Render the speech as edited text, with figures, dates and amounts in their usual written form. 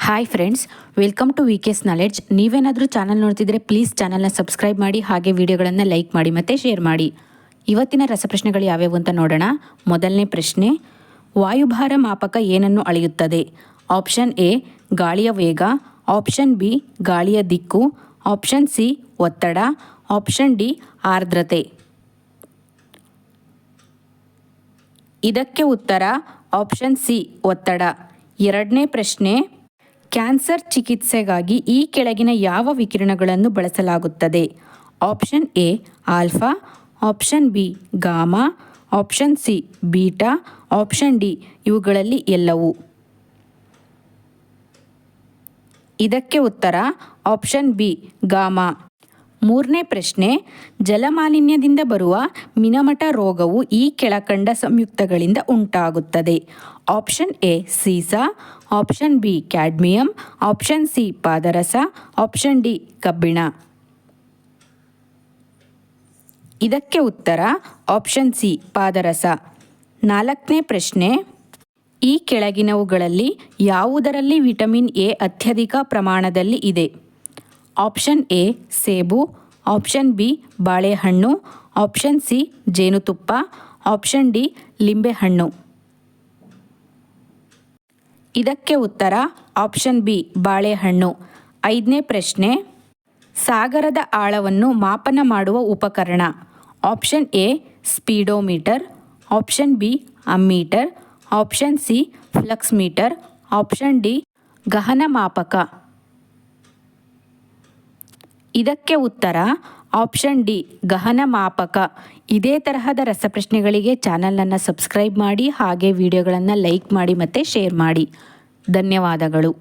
Hi friends, welcome to VK's knowledge. ನೀವೇನಾದರೂ channel ನೋಡ್ತಿದ್ರೆ please ಚಾನಲ್ನ ಸಬ್ಸ್ಕ್ರೈಬ್ ಮಾಡಿ, ಹಾಗೆ ವಿಡಿಯೋಗಳನ್ನು ಲೈಕ್ ಮಾಡಿ ಮತ್ತು ಶೇರ್ ಮಾಡಿ. ಇವತ್ತಿನ ರಸಪ್ರಶ್ನೆಗಳು ಯಾವ್ಯಾವು ಅಂತ ನೋಡೋಣ. ಮೊದಲನೇ ಪ್ರಶ್ನೆ, ವಾಯುಭಾರ ಮಾಪಕ ಏನನ್ನು ಅಳೆಯುತ್ತದೆ? ಆಪ್ಷನ್ ಎ ಗಾಳಿಯ ವೇಗ, ಆಪ್ಷನ್ ಬಿ ಗಾಳಿಯ ದಿಕ್ಕು, ಆಪ್ಷನ್ ಸಿ ಒತ್ತಡ, ಆಪ್ಷನ್ ಡಿ ಆರ್ದ್ರತೆ. ಇದಕ್ಕೆ ಉತ್ತರ ಆಪ್ಷನ್ ಸಿ ಒತ್ತಡ. ಎರಡನೇ ಪ್ರಶ್ನೆ, ಕ್ಯಾನ್ಸರ್ ಚಿಕಿತ್ಸೆಗಾಗಿ ಈ ಕೆಳಗಿನ ಯಾವ ವಿಕಿರಣಗಳನ್ನು ಬಳಸಲಾಗುತ್ತದೆ? Option A alpha, option B gamma, option C beta, option D ಇವುಗಳಲ್ಲಿ ಎಲ್ಲವೂ. ಇದಕ್ಕೆ ಉತ್ತರ ಆಪ್ಷನ್ ಬಿ ಗಾಮಾ. ಮೂರನೇ ಪ್ರಶ್ನೆ, ಜಲಮಾಲಿನ್ಯದಿಂದ ಬರುವ ಮಿನಮಟ ರೋಗವು ಈ ಕೆಳಕಂಡ ಸಂಯುಕ್ತಗಳಿಂದ ಉಂಟಾಗುತ್ತದೆ? ಆಪ್ಷನ್ ಎ ಸೀಸಾ, option B cadmium, option C ಪಾದರಸ, ಆಪ್ಷನ್ ಡಿ ಕಬ್ಬಿಣ. ಇದಕ್ಕೆ ಉತ್ತರ ಆಪ್ಷನ್ ಸಿ ಪಾದರಸ. ನಾಲ್ಕನೇ ಪ್ರಶ್ನೆ, ಈ ಕೆಳಗಿನವುಗಳಲ್ಲಿ ಯಾವುದರಲ್ಲಿ ವಿಟಮಿನ್ ಎ ಅತ್ಯಧಿಕ ಪ್ರಮಾಣದಲ್ಲಿ ಇದೆ? ಆಪ್ಷನ್ ಎ ಸೇಬು, ಆಪ್ಷನ್ ಬಿ ಬಾಳೆಹಣ್ಣು, ಆಪ್ಷನ್ ಸಿ ಜೇನುತುಪ್ಪ, ಆಪ್ಷನ್ ಡಿ ಲಿಂಬೆಹಣ್ಣು. ಇದಕ್ಕೆ ಉತ್ತರ ಆಪ್ಷನ್ ಬಿ ಬಾಳೆಹಣ್ಣು. ಐದನೇ ಪ್ರಶ್ನೆ, ಸಾಗರದ ಆಳವನ್ನು ಮಾಪನ ಮಾಡುವ ಉಪಕರಣ? Option A speedometer, option B ammeter, option C flux meter, option D ಗಹನ ಮಾಪಕ. ಇದಕ್ಕೆ ಉತ್ತರ ಆಪ್ಷನ್ ಡಿ ಗಹನ ಮಾಪಕ. ಇದೇ ತರಹದ ರಸಪ್ರಶ್ನೆಗಳಿಗೆ ಚಾನಲನ್ನು ಸಬ್ಸ್ಕ್ರೈಬ್ ಮಾಡಿ, ಹಾಗೆ ವಿಡಿಯೋಗಳನ್ನು ಲೈಕ್ ಮಾಡಿ ಮತ್ತು ಶೇರ್ ಮಾಡಿ. ಧನ್ಯವಾದಗಳು.